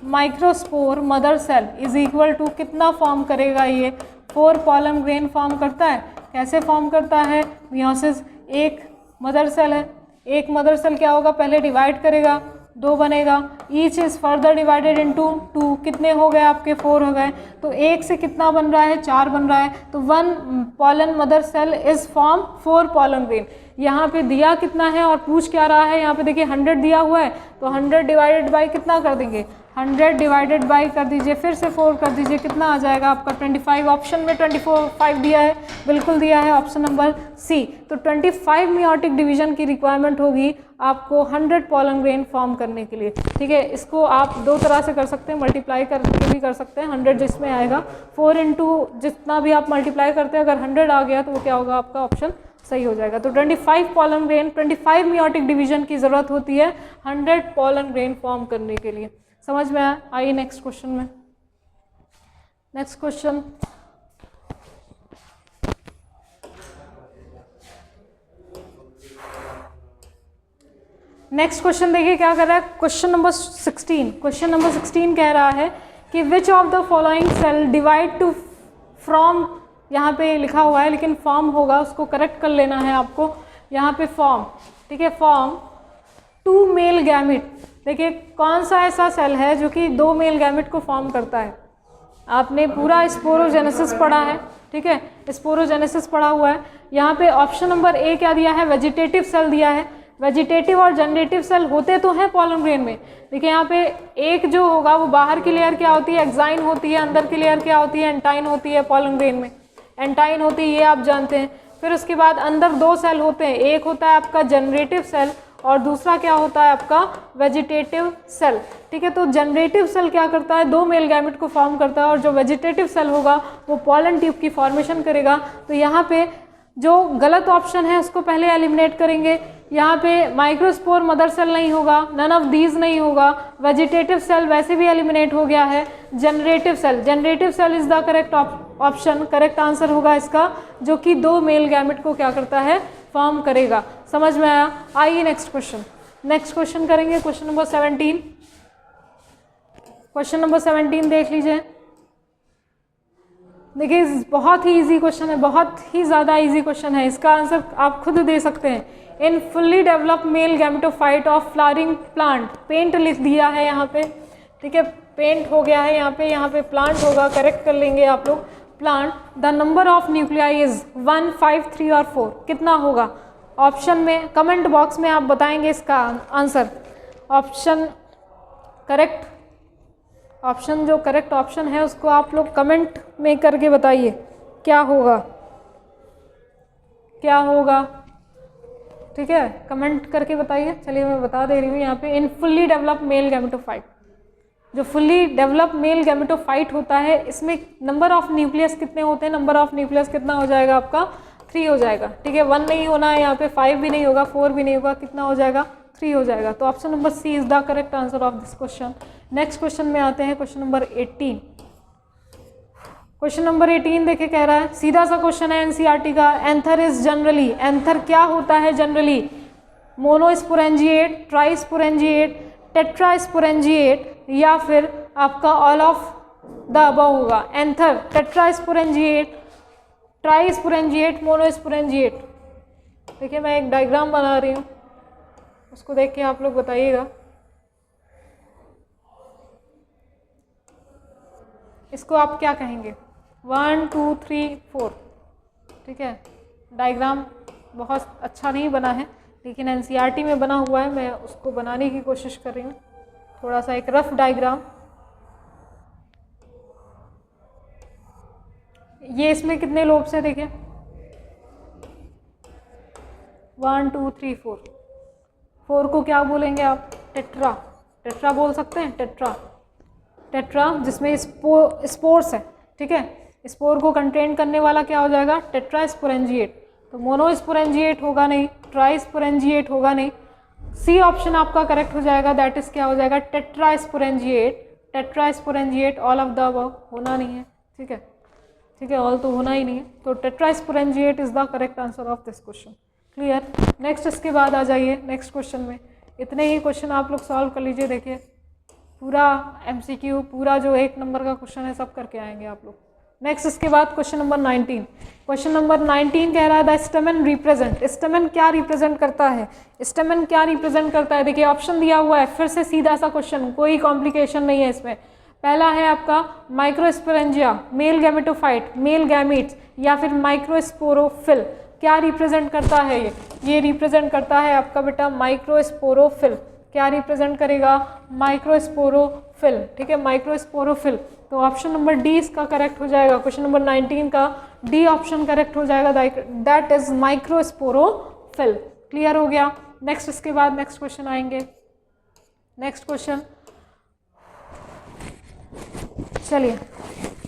microspore mother cell is equal to कितना फॉर्म करेगा, ये 4 पॉलन ग्रेन फॉर्म करता है। कैसे फॉर्म करता है, मियोसिस। एक मदर सेल है, एक मदर सेल क्या होगा, पहले डिवाइड करेगा, 2 बनेगा। Each is further divided into 2, कितने हो गए आपके, 4 हो गए। तो 1 से कितना बन रहा है, 4 बन रहा है। तो 1 pollen mother cell is form 4 pollen grain. यहाँ पे दिया कितना है और पूछ क्या रहा है, यहाँ पे देखिए 100 दिया हुआ है। तो 100 डिवाइडेड बाई कितना कर देंगे, 100 डिवाइडेड बाई कर दीजिए, फिर से 4 कर दीजिए, कितना आ जाएगा आपका 25। ऑप्शन में 25 दिया है, बिल्कुल दिया है ऑप्शन नंबर सी। तो 25 मियोटिक डिवीजन की रिक्वायरमेंट होगी आपको 100 पॉलन ग्रेन फॉर्म करने के लिए। ठीक है, इसको आप दो तरह से कर सकते हैं, मल्टीप्लाई करके भी कर सकते हैं। 100 जिसमें आएगा 4 इंटू जितना भी आप मल्टीप्लाई करते हैं, अगर 100 आ गया तो वो क्या होगा, आपका ऑप्शन सही हो जाएगा। तो 25 पॉलन ग्रेन, 25 मियोटिक डिवीजन की ज़रूरत होती है 100 पॉलन ग्रेन फॉर्म करने के लिए। समझ में आया? आइए नेक्स्ट क्वेश्चन में। नेक्स्ट क्वेश्चन, नेक्स्ट क्वेश्चन देखिए क्या कर रहा है। क्वेश्चन नंबर 16, क्वेश्चन नंबर 16 कह रहा है कि which of the following cell divide to from, यहाँ पे लिखा हुआ है लेकिन फॉर्म होगा, उसको करेक्ट कर लेना है आपको। यहाँ पे फॉर्म, ठीक है, फॉर्म 2 मेल गैमिट। देखिए कौन सा ऐसा सेल है जो कि 2 मेल गैमिट को फॉर्म करता है। आपने पूरा स्पोरोजेनेसिस पढ़ा है, ठीक है, स्पोरोजेनेसिस पढ़ा हुआ है। यहाँ पे ऑप्शन नंबर ए क्या दिया है, वेजिटेटिव सेल दिया है। वेजिटेटिव और जनरेटिव सेल होते तो हैं पॉलन ग्रेन में। देखिए यहाँ पे एक जो होगा वो बाहर की लेयर क्या होती है, एक्साइन होती है, अंदर की लेयर क्या होती है, एंटाइन होती है। पॉलन ग्रेन में एंटाइन होती है, ये आप जानते हैं। फिर उसके बाद अंदर 2 सेल होते हैं, एक होता है आपका जनरेटिव सेल और दूसरा क्या होता है आपका वेजिटेटिव सेल। ठीक है, तो जनरेटिव सेल क्या करता है, 2 मेल गैमेट को फॉर्म करता है और जो वेजिटेटिव सेल होगा वो पॉलन ट्यूब की फॉर्मेशन करेगा। तो यहाँ पे जो गलत ऑप्शन है उसको पहले एलिमिनेट करेंगे। यहाँ पे माइक्रोस्पोर मदर सेल नहीं होगा, नन ऑफ दीज नहीं होगा। वेजिटेटिव सेल वैसे भी एलिमिनेट हो गया है। Generative cell, generative cell is the correct option, correct answer होगा इसका, जो कि 2 मेल गैमेट को क्या करता है, फॉर्म करेगा। समझ में आया? आइए नेक्स्ट क्वेश्चन, नेक्स्ट क्वेश्चन करेंगे, क्वेश्चन नंबर 17। क्वेश्चन नंबर 17 देख लीजिए। देखिए बहुत ही इजी क्वेश्चन है, बहुत ही ज़्यादा इजी क्वेश्चन है। इसका आंसर आप खुद दे सकते हैं। In fully developed male gametophyte of flowering plant, पेंट लिख दिया है यहाँ पे, ठीक है, पेंट हो गया है यहाँ पे प्लांट होगा, करेक्ट कर लेंगे आप लोग। Plant, the number of nuclei is 1, 5, 3 और 4, कितना होगा? ऑप्शन में कमेंट बॉक्स में आप बताएंगे इसका आंसर। ऑप्शन करेक्ट, ऑप्शन जो करेक्ट ऑप्शन है उसको आप लोग कमेंट में करके बताइए क्या होगा, क्या होगा, ठीक है, कमेंट करके बताइए। चलिए मैं बता दे रही हूँ यहाँ पे, इन फुल्ली डेवलप्ड मेल गैमेटोफाइट, जो फुल्ली डेवलप्ड मेल गैमेटोफाइट होता है इसमें नंबर ऑफ न्यूक्लियस कितने होते हैं? नंबर ऑफ न्यूक्लियस कितना हो जाएगा आपका? 3 हो जाएगा। ठीक है, 1 नहीं होना है यहाँ पे, 5 भी नहीं होगा, 4 भी नहीं होगा, कितना हो जाएगा? 3 हो जाएगा। तो option number C is the correct answer of this question. Next question में आते हैं, क्वेश्चन नंबर 18। क्वेश्चन नंबर 18 देखे कह रहा है, सीधा सा क्वेश्चन है एनसीईआरटी का। एंथर इज जनरली, एंथर क्या होता है जनरली? मोनोस्पोरेंजिएट, ट्राइस्पोरेंजिएट, टेट्रास्पोरेंजिएट या फिर आपका ऑल ऑफ द अबव होगा। Anther tetrasporangiate, trisporangiate, monosporangiate. देखिए मैं एक डायग्राम बना रही हूँ, उसको देख के आप लोग बताइएगा। इसको आप क्या कहेंगे? 1, 2, 3, 4, ठीक है। डायग्राम बहुत अच्छा नहीं बना है लेकिन एनसीईआरटी में बना हुआ है, मैं उसको बनाने की कोशिश कर रही हूँ, थोड़ा सा एक रफ डायग्राम। ये इसमें कितने लोब्स हैं देखिए, 1, 2, 3, 4। 4 को क्या बोलेंगे आप? टेट्रा, टेट्रा बोल सकते हैं, टेट्रा, टेट्रा जिसमें स्पोर्स है, ठीक है। स्पोर को कंटेन करने वाला क्या हो जाएगा? टेट्रास्पोरेंजिएट। तो मोनोस्पोरेंजिएट होगा नहीं, ट्राइस्पोरेंजिएट होगा नहीं, सी ऑप्शन आपका करेक्ट हो जाएगा, दैट इज क्या हो जाएगा? Tetrasporangiate. Tetrasporangiate all of the above होना नहीं है, ठीक है, ठीक है, ऑल तो होना ही नहीं है। तो tetrasporangiate is the correct answer of this question. Clear? Next इसके बाद आ जाइए नेक्स्ट क्वेश्चन में। इतने ही क्वेश्चन आप लोग सॉल्व कर लीजिए। देखिए पूरा एमसीक्यू, पूरा जो 1 नंबर का क्वेश्चन है सब करके आएंगे आप लोग। नेक्स्ट इसके बाद क्वेश्चन नंबर 19। क्वेश्चन नंबर 19 कह रहा है द स्टेमन रिप्रेजेंट, स्टेमन क्या रिप्रेजेंट करता है? स्टेमन क्या रिप्रेजेंट करता है? देखिए ऑप्शन दिया हुआ है, फिर से सीधा सा क्वेश्चन, कोई कॉम्प्लिकेशन नहीं है इसमें। पहला है आपका microsporangia, male gametophyte, male gametes, या फिर माइक्रोस्पोरोफिल। क्या रिप्रेजेंट करता है ये रिप्रेजेंट करता है आपका बेटा माइक्रोस्पोरोफिल। क्या रिप्रेजेंट करेगा? माइक्रोस्पोरोफिल। स्पोरोफिल, ठीक है, माइक्रोस्पोरोफिल। तो ऑप्शन नंबर डी इसका करेक्ट हो जाएगा। क्वेश्चन नंबर 19 का डी ऑप्शन करेक्ट हो जाएगा, दैट इज माइक्रोस्पोरोफिल। क्लियर हो गया। नेक्स्ट, इसके बाद नेक्स्ट क्वेश्चन आएंगे। नेक्स्ट क्वेश्चन, चलिए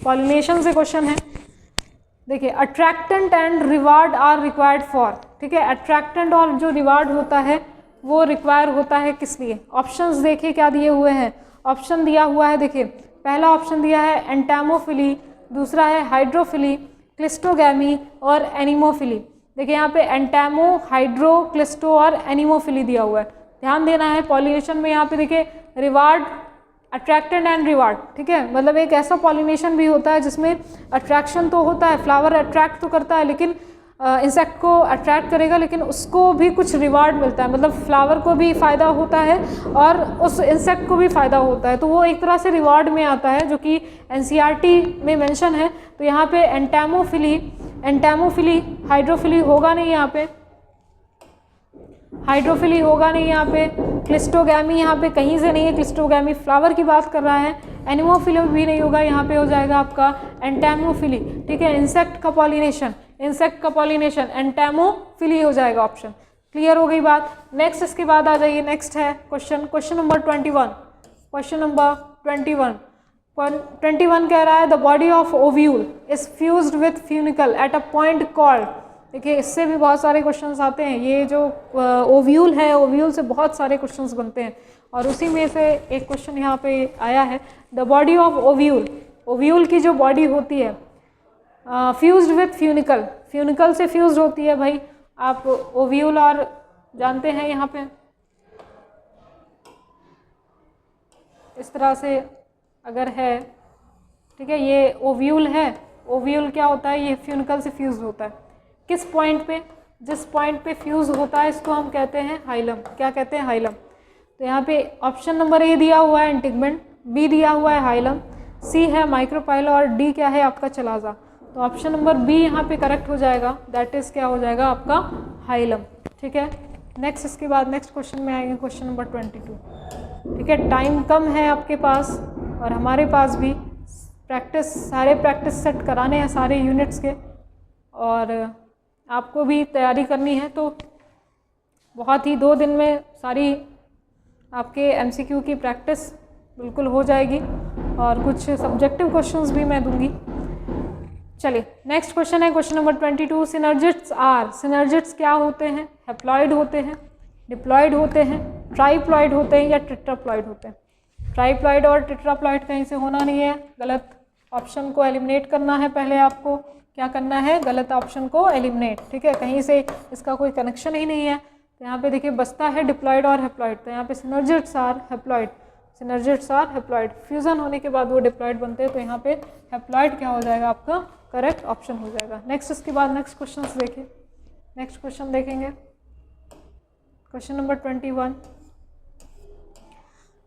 पॉलिनेशन से क्वेश्चन है। देखिए, attractant and reward are required for, ठीक है, अट्रैक्टेंट और जो रिवार्ड होता है वो रिक्वायर होता है किस लिए। ऑप्शंस देखिए क्या दिए हुए हैं। ऑप्शन दिया हुआ है, देखिए पहला ऑप्शन दिया है एंटामोफिली, दूसरा है हाइड्रोफिली, क्लिस्टोगैमी और एनिमोफिली। देखिए यहाँ पे एंटामो, हाइड्रो, क्लिस्टो और एनिमोफिली दिया हुआ है। ध्यान देना है पॉलिनेशन में। यहाँ पे देखिए रिवार्ड, अट्रैक्टेंट एंड रिवार्ड, ठीक है, मतलब एक ऐसा पॉलिनेशन भी होता है जिसमें अट्रैक्शन तो होता है, फ्लावर अट्रैक्ट तो करता है, लेकिन इंसेक्ट को अट्रैक्ट करेगा, लेकिन उसको भी कुछ रिवार्ड मिलता है, मतलब फ्लावर को भी फ़ायदा होता है और उस इंसेक्ट को भी फ़ायदा होता है। तो वो एक तरह से रिवार्ड में आता है, जो कि एनसीईआरटी में मेंशन है। तो यहाँ पे एंटामोफिली, हाइड्रोफिली होगा नहीं, यहाँ पे हाइड्रोफिली होगा नहीं, यहाँ पे क्लिस्टोगैमी यहाँ पे कहीं से नहीं है, क्लिस्टोगैमी फ्लावर की बात कर रहा है। एनिमोफिली भी नहीं होगा, यहाँ पे हो जाएगा आपका एंटामोफिली, ठीक है, इंसेक्ट का पॉलिनेशन, इंसेक्ट का पॉलिनेशन एंटामोफिली हो जाएगा ऑप्शन। क्लियर हो गई बात। नेक्स्ट, इसके बाद आ जाइए, नेक्स्ट है क्वेश्चन नंबर 21। क्वेश्चन नंबर 21 कह रहा है the body of ovule is fused with funicle at a point called. देखिए इससे भी बहुत सारे क्वेश्चंस आते हैं। ये जो ओव्यूल है, ओव्यूल से बहुत सारे क्वेश्चंस बनते हैं और उसी में से एक क्वेश्चन यहाँ पे आया है, the body of ovule, ovule की जो बॉडी होती है फ्यूज्ड विथ फ्यूनिकल, फ्यूनिकल से फ्यूज होती है। भाई आप ओव्यूल और जानते हैं, यहाँ पे इस तरह से अगर है, ठीक है, ये ओव्यूल है, ओव्यूल क्या होता है, ये फ्यूनिकल से फ्यूज होता है। किस पॉइंट पे, जिस पॉइंट पे फ्यूज होता है इसको हम कहते हैं हाइलम। क्या कहते हैं, हाइलम। तो यहाँ पे ऑप्शन नंबर ए दिया हुआ है इंटिगमेंट, बी दिया हुआ है हाइलम, सी है माइक्रोपाइला और डी क्या है आपका चलाजा। तो ऑप्शन नंबर बी यहाँ पे करेक्ट हो जाएगा, दैट इज क्या हो जाएगा आपका हाइलम, ठीक है। नेक्स्ट, इसके बाद नेक्स्ट क्वेश्चन में आएंगे, क्वेश्चन नंबर 22, ठीक है। टाइम कम है आपके पास और हमारे पास भी, सारे प्रैक्टिस सेट कराने हैं सारे यूनिट्स के, और आपको भी तैयारी करनी है। तो बहुत ही 2 दिन में सारी आपके एमसीक्यू की प्रैक्टिस बिल्कुल हो जाएगी और कुछ सब्जेक्टिव क्वेश्चंस भी मैं दूंगी। चलिए नेक्स्ट क्वेश्चन है question number 22। Synergids are, synergids क्या होते हैं, हैप्लॉइड होते हैं, डिप्लॉइड होते हैं, ट्राइप्लॉइड होते हैं या टेट्राप्लॉइड होते हैं। ट्राइप्लॉइड और टेट्राप्लॉइड कहीं से होना नहीं है, गलत ऑप्शन को एलिमिनेट करना है। पहले आपको क्या करना है, गलत ऑप्शन को एलिमिनेट, ठीक है, कहीं से इसका कोई कनेक्शन ही नहीं है। तो यहाँ पे देखिए बचता है डिप्लॉइड और हैप्लॉइड, तो यहाँ पे synergids are haploid, synergids are haploid, fusion होने के बाद वो डिप्लॉइड बनते हैं। तो यहाँ पे हैप्लॉइड क्या हो जाएगा आपका करेक्ट ऑप्शन हो जाएगा। नेक्स्ट, इसके बाद नेक्स्ट क्वेश्चन देखिए, नेक्स्ट क्वेश्चन देखेंगे क्वेश्चन नंबर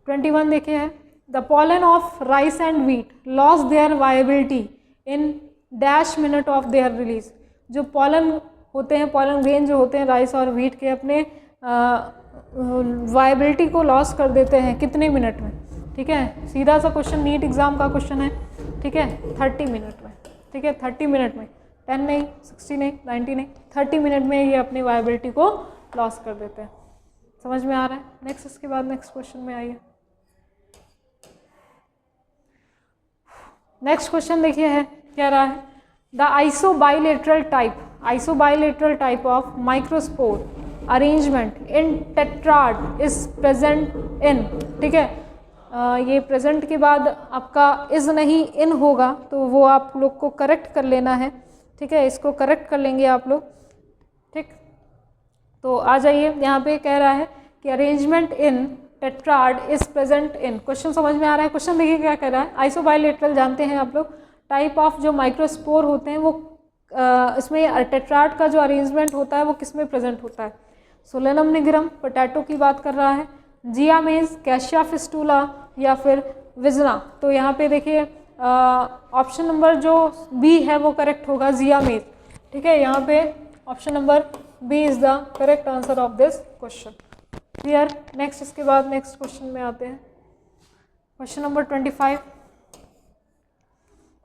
21 देखिए है, the pollen of rice and wheat loss their viability in dash minute of their release. जो पॉलन होते हैं, पॉलन ग्रेन जो होते हैं राइस और व्हीट के, अपने वायबिलिटी को लॉस कर देते हैं कितने मिनट में, ठीक है। सीधा सा क्वेश्चन, नीट एग्जाम का क्वेश्चन है, ठीक है, 30 मिनट में, ठीक है, 30 मिनट में, 10 नहीं, 60 नहीं, 90 नहीं, 30 मिनट में ये अपनी वायबिलिटी को लॉस कर देते हैं। समझ में आ रहा है। नेक्स्ट, इसके बाद नेक्स्ट क्वेश्चन में आइए। नेक्स्ट क्वेश्चन देखिए है, कह रहा है the isobilateral type of microspore arrangement in tetrad is present in, ठीक है। ये प्रेजेंट के बाद आपका इज नहीं इन होगा, तो वो आप लोग को करेक्ट कर लेना है, ठीक है, इसको करेक्ट कर लेंगे आप लोग, ठीक। तो आ जाइए, यहाँ पे कह रहा है कि arrangement in tetrad is present in, question समझ में आ रहा है। क्वेश्चन देखिए क्या कह रहा है, आइसोबाइलेटरल जानते हैं आप लोग, टाइप ऑफ जो माइक्रोस्पोर होते हैं वो इसमें टेट्राड का जो अरेंजमेंट होता है वो किस में प्रेजेंट होता है। सोलेनम निग्रम, पोटैटो की बात कर रहा है, जियामेज, कैशिया फिस्टूला या फिर विजना। तो यहाँ पे देखिए ऑप्शन नंबर जो बी है वो करेक्ट होगा, जियामेज, ठीक है। यहाँ पे option number B is the correct answer of this question. Clear. Next, इसके बाद नेक्स्ट क्वेश्चन में आते हैं। क्वेश्चन नंबर 25,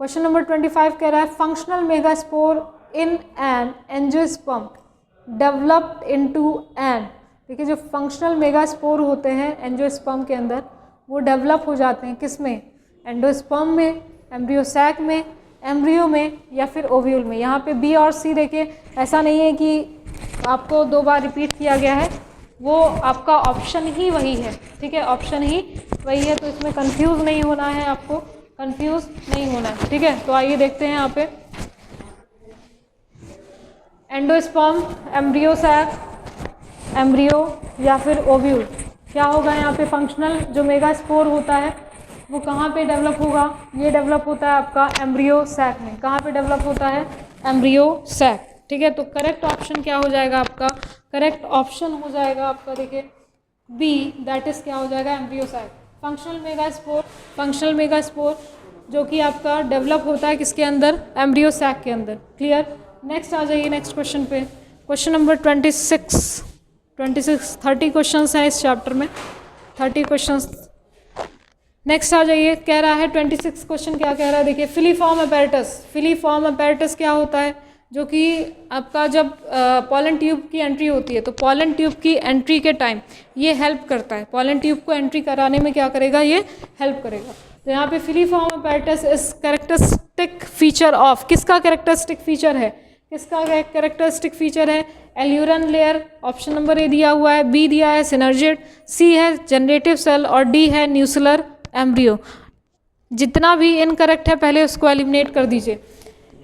क्वेश्चन नंबर 25 कह रहा है functional megaspore in an angiosperm developed into an. देखिए जो फंक्शनल मेगास्पोर होते हैं एंजियोस्पर्म के अंदर वो डेवलप हो जाते हैं किस में, एंडोस्पर्म में, एम्ब्रियो सैक में, एम्ब्रियो में या फिर ओव्यूल में। यहाँ पे बी और सी देखिए ऐसा नहीं है कि आपको 2 बार रिपीट किया गया है, वो आपका ऑप्शन ही वही है, ठीक है, ऑप्शन ही वही है, तो इसमें कंफ्यूज नहीं होना है, आपको कंफ्यूज नहीं होना है, ठीक है। तो आइए देखते हैं यहाँ पे एंडोस्पर्म, एम्ब्रियो सैक, एम्ब्रियो या फिर ओव्यूल, क्या होगा यहाँ पे फंक्शनल जो मेगास्पोर होता है वो कहाँ पे डेवलप होगा, ये डेवलप होता है आपका एम्ब्रियो सैक में। कहाँ पे डेवलप होता है, एम्ब्रियो सैक, ठीक है। तो करेक्ट ऑप्शन क्या हो जाएगा आपका, करेक्ट ऑप्शन हो जाएगा आपका देखिए बी, दैट इज क्या हो जाएगा, embryo sac. Functional megaspore, functional megaspore जो कि आपका डेवलप होता है किसके अंदर, एम्ब्रियो सैक के अंदर। क्लियर। नेक्स्ट आ जाइए नेक्स्ट क्वेश्चन पे, क्वेश्चन नंबर 26 30 क्वेश्चन हैं इस चैप्टर में, 30 क्वेश्चन। नेक्स्ट आ जाइए, कह रहा है 26 क्वेश्चन क्या कह रहा है, देखिए फिलीफॉर्म अपैरेटस। फिलीफॉर्म अपैरेटस क्या होता है, जो कि आपका जब पॉलन ट्यूब की एंट्री होती है तो पॉलन ट्यूब की एंट्री के टाइम ये हेल्प करता है, पॉलन ट्यूब को एंट्री कराने में क्या करेगा, ये हेल्प करेगा। तो यहाँ पे filiform apparatus is characteristic feature of, किसका कैरेक्टरिस्टिक फीचर है, किसका कैरेक्टरिस्टिक फीचर है, एल्यूरन लेयर, ऑप्शन नंबर ए दिया हुआ है, बी दिया है सिनर्जिड, सी है जनरेटिव सेल और डी है न्यूक्लियर एम्ब्रियो। जितना भी इनकरेक्ट है पहले उसको एलिमिनेट कर दीजिए।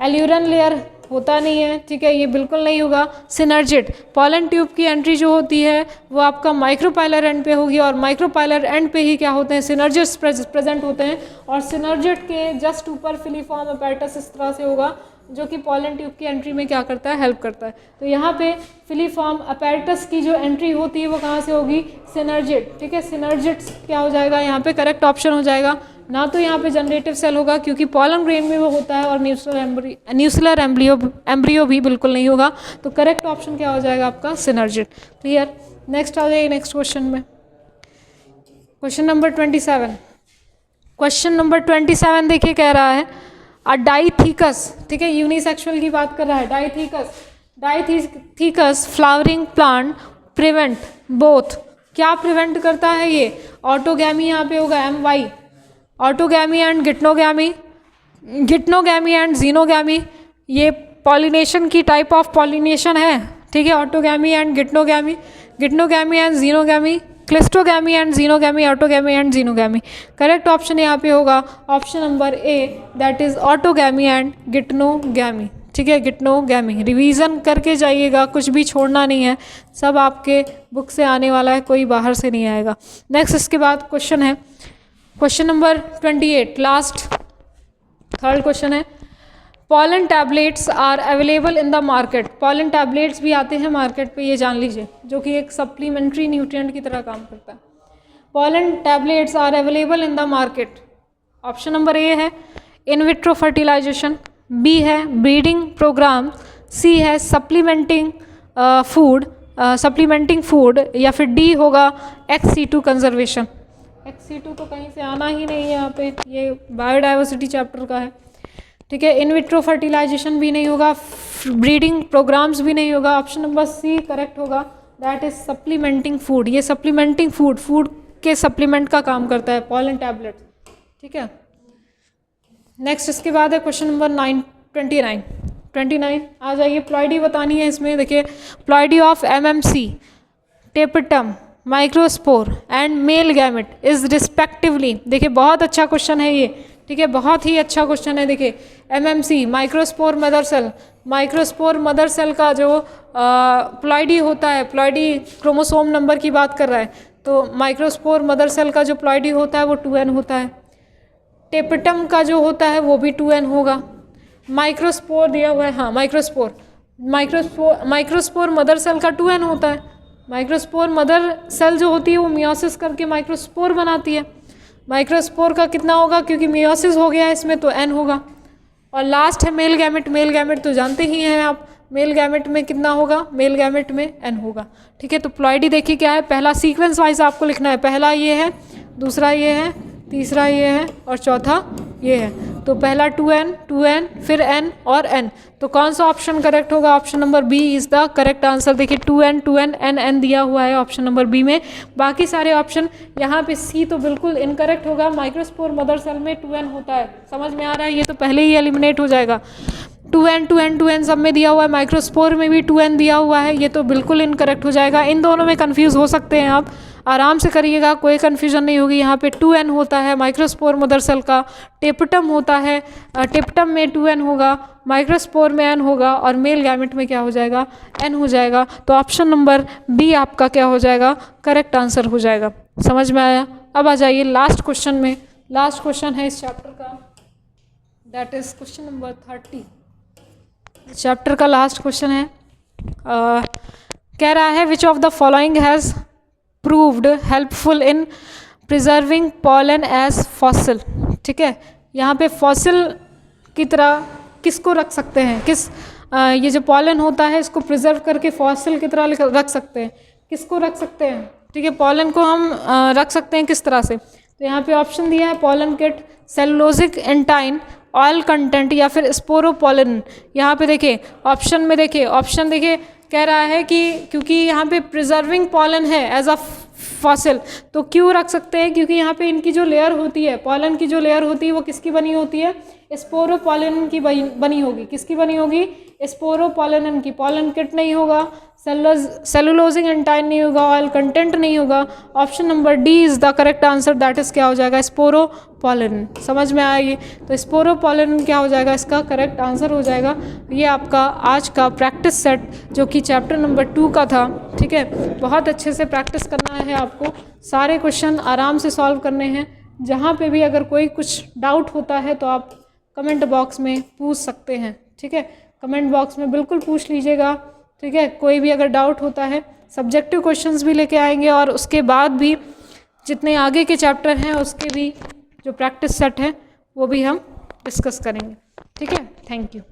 एल्यूरन लेयर होता नहीं है, ठीक है, ये बिल्कुल नहीं होगा। सिनर्जिड, पॉलन ट्यूब की एंट्री जो होती है वो आपका माइक्रोपाइलर एंड पे होगी और माइक्रोपाइलर एंड पे ही क्या होते हैं, सिनर्जिड्स प्रेजेंट होते हैं और सिनर्जिड के जस्ट ऊपर फिलीफॉर्म अपैरेटस इस तरह से होगा जो कि पॉलन ट्यूब की एंट्री में क्या करता है, हेल्प करता है। तो यहाँ पे फिलीफॉर्म अपैरेटस की जो एंट्री होती है वो कहाँ से होगी, सिनर्जिड, ठीक है। सिनर्जिड क्या हो जाएगा यहाँ पे, करेक्ट ऑप्शन हो जाएगा। ना तो यहाँ पे जनरेटिव सेल होगा क्योंकि पॉलन ग्रेन में वो होता है और न्यूक्लियर एम्ब्रियो भी बिल्कुल नहीं होगा, तो करेक्ट ऑप्शन क्या हो जाएगा आपका, सिनर्जिड। क्लियर। नेक्स्ट आ जाइए नेक्स्ट क्वेश्चन में, क्वेश्चन नंबर 27। क्वेश्चन नंबर 27 देखिए कह रहा है अ डाइथीकस, ठीक है, यूनिसेक्सुअल की बात कर रहा है। Dithecous flowering plant prevent both, क्या प्रिवेंट करता है ये, ऑटोगैमी यहाँ पे होगा MY, autogamy and geitonogamy, geitonogamy and xenogamy, ये पॉलिनेशन की टाइप ऑफ पॉलिनेशन है, ठीक है। Autogamy and geitonogamy, geitonogamy and xenogamy, cleistogamy and xenogamy, autogamy and xenogamy. Correct option यहाँ पे होगा option number A, that is autogamy and geitonogamy, ठीक है, गिटनोगैमी। रिवीजन करके जाइएगा, कुछ भी छोड़ना नहीं है, सब आपके बुक से आने वाला है, कोई बाहर से नहीं आएगा। नेक्स्ट इसके बाद क्वेश्चन है question number 28, last third question है pollen tablets are available in the market. Pollen tablets भी आते हैं मार्केट पे, ये जान लीजिए, जो कि एक सप्लीमेंट्री न्यूट्रिएंट की तरह काम करता है। Pollen tablets are available in the market. Option number A है इन विट्रो फर्टिलाइजेशन, बी है ब्रीडिंग प्रोग्राम, सी है सप्लीमेंटिंग फूड या फिर डी होगा XC2 कंजर्वेशन। XC2 तो कहीं से आना ही नहीं है यहाँ पे, ये बायोडाइवर्सिटी चैप्टर का है, ठीक है। इन विट्रो फर्टिलाइजेशन भी नहीं होगा, ब्रीडिंग प्रोग्राम्स भी नहीं होगा, ऑप्शन नंबर सी करेक्ट होगा, दैट इज सप्लीमेंटिंग फूड। ये सप्लीमेंटिंग फूड के सप्लीमेंट का काम करता है पॉलन टैबलेट, ठीक है। नेक्स्ट इसके बाद है क्वेश्चन नंबर 29 आ जाइए। प्लॉइडी बतानी है इसमें, देखिए ploidy of MMC, tapetum, microspore and male gamete is respectively, देखिए बहुत अच्छा क्वेश्चन है ये, ठीक है, बहुत ही अच्छा क्वेश्चन है। देखिए MMC microspore mother cell, microspore mother cell का जो प्लॉइडी होता है, प्लॉइडी क्रोमोसोम नंबर की बात कर रहा है, तो माइक्रोस्पोर मदर सेल का जो प्लॉइडी होता है वो 2n होता है। टेपिटम का जो होता है वो भी 2n होगा। माइक्रोस्पोर दिया हुआ है, हाँ माइक्रोस्पोर मदर सेल का 2n होता है। माइक्रोस्पोर मदर सेल जो होती है वो मियोसिस करके माइक्रोस्पोर बनाती है। माइक्रोस्पोर का कितना होगा, क्योंकि मियोसिस हो गया है इसमें तो n होगा। और लास्ट है मेल गैमेट, मेल गैमेट तो जानते ही हैं आप, मेल गैमेट में कितना होगा, मेल गैमेट में n होगा, ठीक है। तो प्लॉइडी देखिए क्या है, पहला सीक्वेंस वाइज आपको लिखना है, पहला ये है, दूसरा ये है, तीसरा ये है और चौथा ये है। तो पहला 2n, 2n, फिर n और n। तो कौन सा ऑप्शन करेक्ट होगा? Option number B is the correct answer. देखिए 2n, 2n, n दिया हुआ है ऑप्शन नंबर बी में। बाकी सारे ऑप्शन, यहाँ पे सी तो बिल्कुल इनकरेक्ट होगा। माइक्रोस्पोर मदर सेल में 2n होता है, समझ में आ रहा है? ये तो पहले ही एलिमिनेट हो जाएगा। 2n, 2n, 2n सब में दिया हुआ है, माइक्रोस्पोर में भी 2n दिया हुआ है, ये तो बिल्कुल इनकरेक्ट हो जाएगा। इन दोनों में कंफ्यूज हो सकते हैं आप, आराम से करिएगा, कोई कन्फ्यूजन नहीं होगी। यहाँ पे 2n होता है माइक्रोस्पोर मदर सेल का, टेपटम होता है, टेपटम में 2n होगा, माइक्रोस्पोर में n होगा और मेल गैमेट में क्या हो जाएगा? n हो जाएगा। तो ऑप्शन नंबर बी आपका क्या हो जाएगा? करेक्ट आंसर हो जाएगा। समझ में आया? अब आ जाइए लास्ट क्वेश्चन में। लास्ट क्वेश्चन है इस चैप्टर का, that is question number 30। Chapter का लास्ट क्वेश्चन है, कह रहा है which of the following has proved helpful in preserving pollen as fossil. ठीक है, यहाँ पे फॉसिल की तरह किसको रख सकते हैं? ये जो पॉलन होता है इसको प्रिजर्व करके फॉसिल की तरह रख सकते हैं। किसको रख सकते हैं? ठीक है, पॉलन को हम रख सकते हैं किस तरह से? तो यहाँ पे ऑप्शन दिया है pollen kit, cellulosic एंटाइन, oil content या फिर स्पोरोपोलन। यहाँ पे देखिए ऑप्शन में, देखिए ऑप्शन देखिए कह रहा है कि क्योंकि यहाँ पे प्रिजर्विंग पॉलन है एज अ फॉसिल, तो क्यों रख सकते हैं? क्योंकि यहाँ पे इनकी जो लेयर होती है, पॉलन की जो लेयर होती है वो किसकी बनी होती है? स्पोरोपोलन की बनी होगी। किसकी बनी होगी? स्पोरोपोलन की। पॉलन किट नहीं होगा, सेलुलोजिक एंटाइन नहीं होगा, ऑयल कंटेंट नहीं होगा। Option number D is the correct answer, that is क्या हो जाएगा? स्पोरोपोलन। समझ में आएगी? तो स्पोरोपोलन क्या हो जाएगा? इसका करेक्ट आंसर हो जाएगा। ये आपका आज का प्रैक्टिस सेट जो कि चैप्टर नंबर 2 का था। ठीक है, बहुत अच्छे से प्रैक्टिस करना है आपको, सारे क्वेश्चन आराम से सॉल्व करने हैं। जहाँ पे भी अगर कोई कुछ डाउट होता है तो आप कमेंट बॉक्स में पूछ सकते हैं। ठीक है, कमेंट बॉक्स में बिल्कुल पूछ लीजिएगा। ठीक है, कोई भी अगर डाउट होता है, सब्जेक्टिव क्वेश्चंस भी लेके आएंगे और उसके बाद भी जितने आगे के चैप्टर हैं उसके भी जो प्रैक्टिस सेट है वो भी हम डिस्कस करेंगे। ठीक है, थैंक यू।